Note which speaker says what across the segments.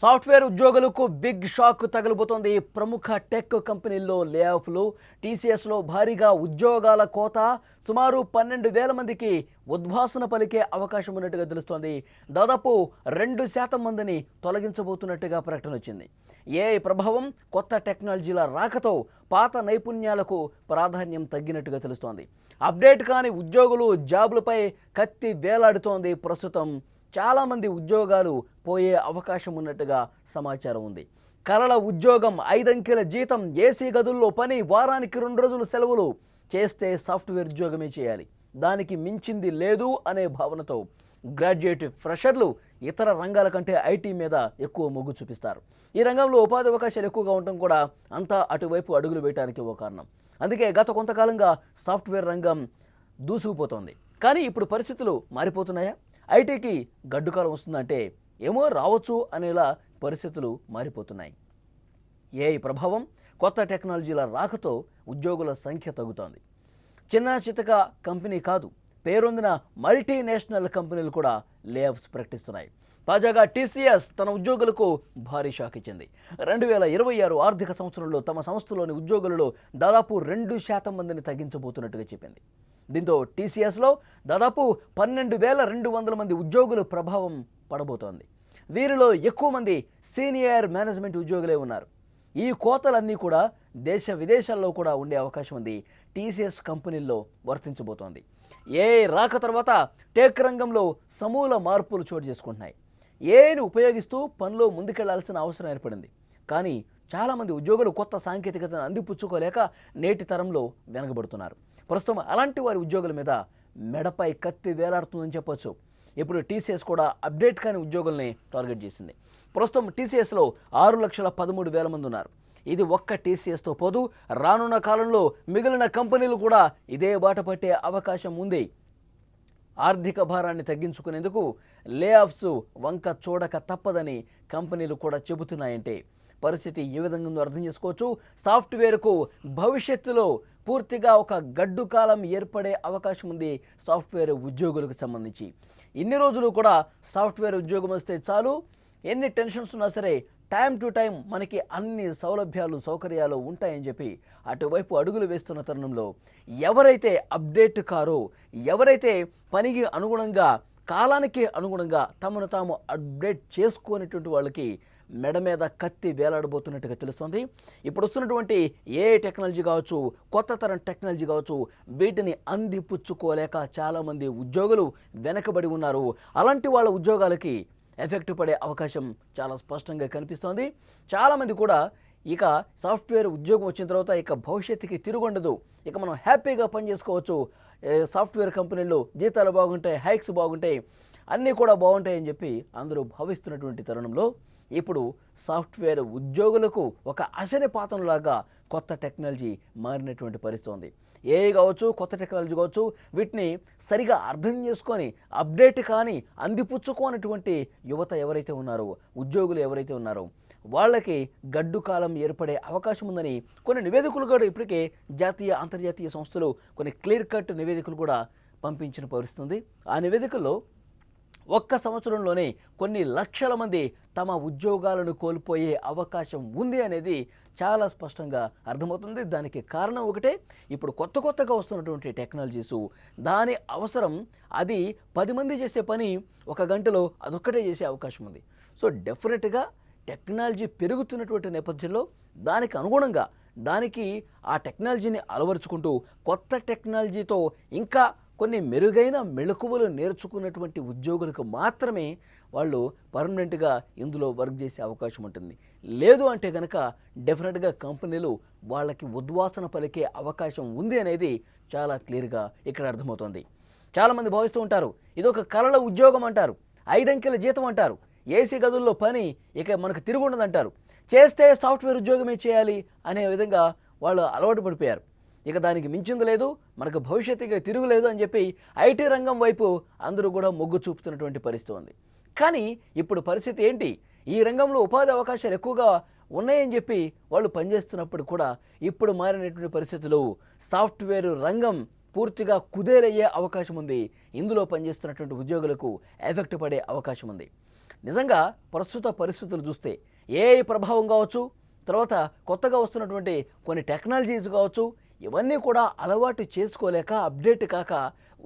Speaker 1: Software ఉద్యోగులకు big shock తగలబోతోంది. ప్రముఖ tech కంపెనీల్లో లే ఆఫ్లు, టీసీఎస్లో భారీగా ఉద్యోగాల కోత, సుమారు 12,000 మందికి ఉద్వాసన పలికే అవకాశం ఉన్నట్టుగా తెలుస్తోంది. దాదాపు 2% మందిని తొలగించబోతున్నట్టుగా ప్రకటన వచ్చింది. ఏఐ ప్రభావం, కొత్త టెక్నాలజీల రాకతో పాత నైపుణ్యాలకు ప్రాధాన్యం తగ్గినట్టుగా తెలుస్తోంది. అప్డేట్ కాని ఉద్యోగులు జాబులపై కత్తి వేలాడుతోంది. ప్రస్తుతం చాలామంది ఉద్యోగాలు పోయే అవకాశం ఉన్నట్టుగా సమాచారం ఉంది. కలల ఉద్యోగం, 5 అంకెల జీతం, ఏసీ గదుల్లో పని, వారానికి 2 రోజులు సెలవులు చేస్తే సాఫ్ట్వేర్ ఉద్యోగమే చేయాలి, దానికి మించింది లేదు అనే భావనతో గ్రాడ్యుయేట్ ఫ్రెషర్లు ఇతర రంగాల కంటే ఐటీ మీద ఎక్కువ మొగ్గు చూపిస్తారు. ఈ రంగంలో ఉపాధి అవకాశాలు ఎక్కువగా ఉండటం కూడా అంతా అటువైపు అడుగులు వేయడానికి ఓ కారణం. అందుకే గత కొంతకాలంగా సాఫ్ట్వేర్ రంగం దూసుకుపోతోంది. కానీ ఇప్పుడు పరిస్థితులు మారిపోతున్నాయా? ఐటీకి గడ్డుకాలం వస్తుందంటే ఏమో రావచ్చు అనేలా పరిస్థితులు మారిపోతున్నాయి. ఏఐ ప్రభావం, కొత్త టెక్నాలజీల రాకతో ఉద్యోగుల సంఖ్య తగ్గుతోంది. చిన్న చితక కంపెనీ కాదు, పేరొందిన మల్టీనేషనల్ కంపెనీలు కూడా లే ఆఫ్స్ ప్రకటిస్తున్నాయి. తాజాగా టీసీఎస్ తన ఉద్యోగులకు భారీ షాక్ ఇచ్చింది. 2026 ఆర్థిక సంవత్సరంలో తమ సంస్థలోని ఉద్యోగులలో దాదాపు 2% మందిని తగ్గించబోతున్నట్టుగా చెప్పింది. దీంతో టీసీఎస్లో దాదాపు 12,200 మంది ఉద్యోగులు ప్రభావం పడబోతోంది. వీరిలో ఎక్కువ మంది సీనియర్ మేనేజ్మెంట్ ఉద్యోగులే ఉన్నారు. ఈ కోతలన్నీ కూడా దేశ విదేశాల్లో కూడా ఉండే అవకాశం ఉంది. టీసీఎస్ కంపెనీల్లో వర్తించబోతోంది. ఏఐ రాక తర్వాత టెక్ రంగంలో సమూల మార్పులు చోటు చేసుకుంటున్నాయి. ఏఐని ఉపయోగిస్తూ పనిలో ముందుకెళ్లాల్సిన అవసరం ఏర్పడింది. కానీ చాలామంది ఉద్యోగులు కొత్త సాంకేతికతను అందిపుచ్చుకోలేక నేటి తరంలో వెనకబడుతున్నారు. ప్రస్తుతం అలాంటి వారి ఉద్యోగుల మీద మెడపై కత్తి వేలాడుతుందని చెప్పొచ్చు. ఇప్పుడు టీసీఎస్ కూడా అప్డేట్ కాని ఉద్యోగుల్ని టార్గెట్ చేసింది. ప్రస్తుతం టీసీఎస్లో 6,13,000 మంది ఉన్నారు. ఇది ఒక్క టీసీఎస్తో పోదు, రానున్న కాలంలో మిగిలిన కంపెనీలు కూడా ఇదే బాట పట్టే అవకాశం ఉంది. ఆర్థిక భారాన్ని తగ్గించుకునేందుకు లే ఆఫ్స్ వంక చూడక తప్పదని కంపెనీలు కూడా చెబుతున్నాయంటే పరిస్థితి ఏ విధంగా ఉందో అర్థం చేసుకోవచ్చు. సాఫ్ట్వేర్కు భవిష్యత్తులో పూర్తిగా ఒక గడ్డు కాలం ఏర్పడే అవకాశం ఉంది సాఫ్ట్వేర్ ఉద్యోగులకు సంబంధించి. ఇన్ని రోజులు కూడా సాఫ్ట్వేర్ ఉద్యోగం వస్తే చాలు, ఎన్ని టెన్షన్స్ ఉన్నా సరే టైం టు టైం మనకి అన్ని సౌలభ్యాలు సౌకర్యాలు ఉంటాయని చెప్పి అటువైపు అడుగులు వేస్తున్న తరుణంలో ఎవరైతే అప్డేట్ కారో, ఎవరైతే పనికి అనుగుణంగా కాలానికి అనుగుణంగా తమను తాము అప్డేట్ చేసుకునేటువంటి వాళ్ళకి మెడ మీద కత్తి వేలాడబోతున్నట్టుగా తెలుస్తుంది. ఇప్పుడు వస్తున్నటువంటి ఏఐ టెక్నాలజీ కావచ్చు, కొత్త తరం టెక్నాలజీ కావచ్చు, వీటిని అందిపుచ్చుకోలేక చాలామంది ఉద్యోగులు వెనకబడి ఉన్నారు. అలాంటి వాళ్ళ ఉద్యోగాలకి ఎఫెక్ట్ పడే అవకాశం చాలా స్పష్టంగా కనిపిస్తోంది. చాలామంది కూడా ఇక సాఫ్ట్వేర్ ఉద్యోగం వచ్చిన తర్వాత ఇక భవిష్యత్తుకి తిరుగుండదు, ఇక మనం హ్యాపీగా పనిచేసుకోవచ్చు, సాఫ్ట్వేర్ కంపెనీల్లో జీతాలు బాగుంటాయి, హైక్స్ బాగుంటాయి, అన్నీ కూడా బాగుంటాయని చెప్పి అందరూ భావిస్తున్నటువంటి తరుణంలో ఇప్పుడు సాఫ్ట్వేర్ ఉద్యోగులకు ఒక అశనిపాతంలాగా కొత్త టెక్నాలజీ మారినటువంటి పరిస్థితి ఉంది. ఏఐ కావచ్చు, కొత్త టెక్నాలజీ కావచ్చు, వీటిని సరిగా అర్థం చేసుకొని అప్డేట్ కానీ అందిపుచ్చుకోనటువంటి యువత ఎవరైతే ఉన్నారో, ఉద్యోగులు ఎవరైతే ఉన్నారో వాళ్ళకి గడ్డు కాలం ఏర్పడే అవకాశం ఉందని కొన్ని నివేదికలు కూడా ఇప్పటికే జాతీయ అంతర్జాతీయ సంస్థలు కొన్ని క్లియర్ కట్ నివేదికలు కూడా పంపించిన పరిస్థితి ఉంది. ఆ నివేదికల్లో ఒక్క సంవత్సరంలోనే కొన్ని లక్షల మంది తమ ఉద్యోగాలను కోల్పోయే అవకాశం ఉంది అనేది చాలా స్పష్టంగా అర్థమవుతుంది. దానికి కారణం ఒకటే, ఇప్పుడు కొత్తగా వస్తున్నటువంటి టెక్నాలజీసు, దాని అవసరం, అది 10 మంది చేసే పని 1 గంటలో అదొక్కటే చేసే అవకాశం ఉంది. సో డెఫినెట్గా టెక్నాలజీ పెరుగుతున్నటువంటి నేపథ్యంలో దానికి అనుగుణంగా దానికి ఆ టెక్నాలజీని అలవరుచుకుంటూ కొత్త టెక్నాలజీతో ఇంకా కొన్ని మెరుగైన మెళకువలు నేర్చుకున్నటువంటి ఉద్యోగులకు మాత్రమే వాళ్ళు పర్మనెంట్గా ఇందులో వర్క్ చేసే అవకాశం ఉంటుంది. లేదు అంటే కనుక డెఫినెట్గా కంపెనీలు వాళ్ళకి ఉద్వాసన పలికే అవకాశం ఉంది అనేది చాలా క్లియర్గా ఇక్కడ అర్థమవుతుంది. చాలామంది భావిస్తూ ఉంటారు, ఇదొక కలల ఉద్యోగం అంటారు, 5 అంకెల జీతం అంటారు, ఏసీ గదుల్లో పని, ఇక మనకు తిరుగుండదంటారు, చేస్తే సాఫ్ట్వేర్ ఉద్యోగమే చేయాలి అనే విధంగా వాళ్ళు అలవాటు పడిపోయారు. ఇక దానికి మించింది లేదు, మనకు భవిష్యత్తుగా తిరుగులేదు అని చెప్పి ఐటీ రంగం వైపు అందరూ కూడా మొగ్గు చూపుతున్నటువంటి పరిస్థితి ఉంది. కానీ ఇప్పుడు పరిస్థితి ఏంటి? ఈ రంగంలో ఉపాధి అవకాశాలు ఎక్కువగా ఉన్నాయని చెప్పి వాళ్ళు పనిచేస్తున్నప్పుడు కూడా ఇప్పుడు మారినటువంటి పరిస్థితులు సాఫ్ట్వేర్ రంగం పూర్తిగా కుదేలయ్యే అవకాశం ఉంది. ఇందులో పనిచేస్తున్నటువంటి ఉద్యోగులకు ఎఫెక్ట్ పడే అవకాశం ఉంది. నిజంగా ప్రస్తుత పరిస్థితులు చూస్తే ఏఐ ప్రభావం కావచ్చు, తర్వాత కొత్తగా వస్తున్నటువంటి కొన్ని టెక్నాలజీస్ కావచ్చు, ఇవన్నీ కూడా అలవాటు చేసుకోలేక అప్డేట్ కాక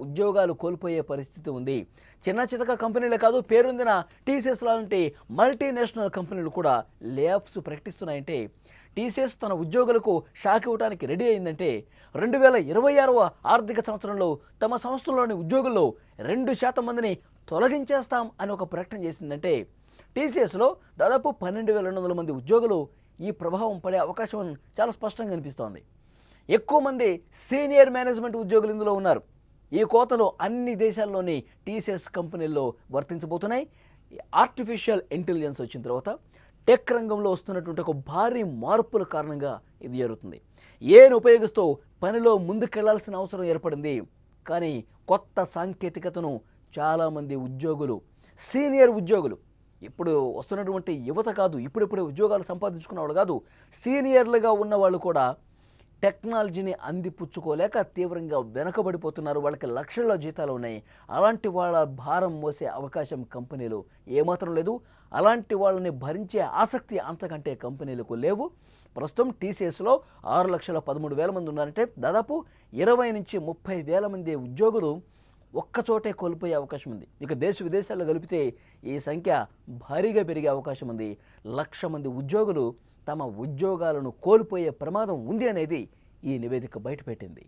Speaker 1: ఉద్యోగాలు కోల్పోయే పరిస్థితి ఉంది. చిన్న చితక కంపెనీలే కాదు, పేరొందిన టీసీఎస్ లాంటి మల్టీనేషనల్ కంపెనీలు కూడా లే ఆఫ్స్ ప్రకటిస్తున్నాయంటే టీసీఎస్ తన ఉద్యోగులకు షాక్ ఇవ్వడానికి రెడీ అయిందంటే 2026వ ఆర్థిక సంవత్సరంలో తమ సంస్థలోని ఉద్యోగుల్లో 2% మందిని తొలగించేస్తాం అని ఒక ప్రకటన చేసిందంటే టీసీఎస్లో దాదాపు 12,200 మంది ఉద్యోగులు ఈ ప్రభావం పడే అవకాశం చాలా స్పష్టంగా కనిపిస్తోంది. ఎక్కువ మంది సీనియర్ మేనేజ్మెంట్ ఉద్యోగులు ఇందులో ఉన్నారు. ఈ కోతలు అన్ని దేశాల్లోని టీసీఎస్ కంపెనీల్లో వర్తించబోతున్నాయి. ఆర్టిఫిషియల్ ఇంటెలిజెన్స్ వచ్చిన తర్వాత టెక్ రంగంలో వస్తున్నటువంటి ఒక భారీ మార్పుల కారణంగా ఇది జరుగుతుంది. ఏను ఉపయోగిస్తూ పనిలో ముందుకెళ్లాల్సిన అవసరం ఏర్పడింది. కానీ కొత్త సాంకేతికతను చాలామంది ఉద్యోగులు, సీనియర్ ఉద్యోగులు, ఇప్పుడు వస్తున్నటువంటి యువత కాదు, ఇప్పుడిప్పుడే ఉద్యోగాలు సంపాదించుకున్న వాళ్ళు కాదు, సీనియర్లుగా ఉన్న వాళ్ళు కూడా టెక్నాలజీని అందిపుచ్చుకోలేక తీవ్రంగా వెనకబడిపోతున్నారు. వాళ్ళకి లక్షల్లో జీతాలు ఉన్నాయి. అలాంటి వాళ్ళ భారం మోసే అవకాశం కంపెనీలు ఏమాత్రం లేదు. అలాంటి వాళ్ళని భరించే ఆసక్తి అంతకంటే కంపెనీలకు లేవు. ప్రస్తుతం టీసీఎస్లో 6,13,000 మంది ఉన్నారంటే దాదాపు 20 నుంచి 30,000 మంది ఉద్యోగులు ఒక్కచోటే కోల్పోయే అవకాశం ఉంది. ఇక దేశ విదేశాల్లో కలిపితే ఈ సంఖ్య భారీగా పెరిగే అవకాశం ఉంది. 1,00,000 మంది ఉద్యోగులు తమ ఉద్యోగాలను కోల్పోయే ప్రమాదం ఉంది అనేది ఈ నివేదిక బయటపెట్టింది.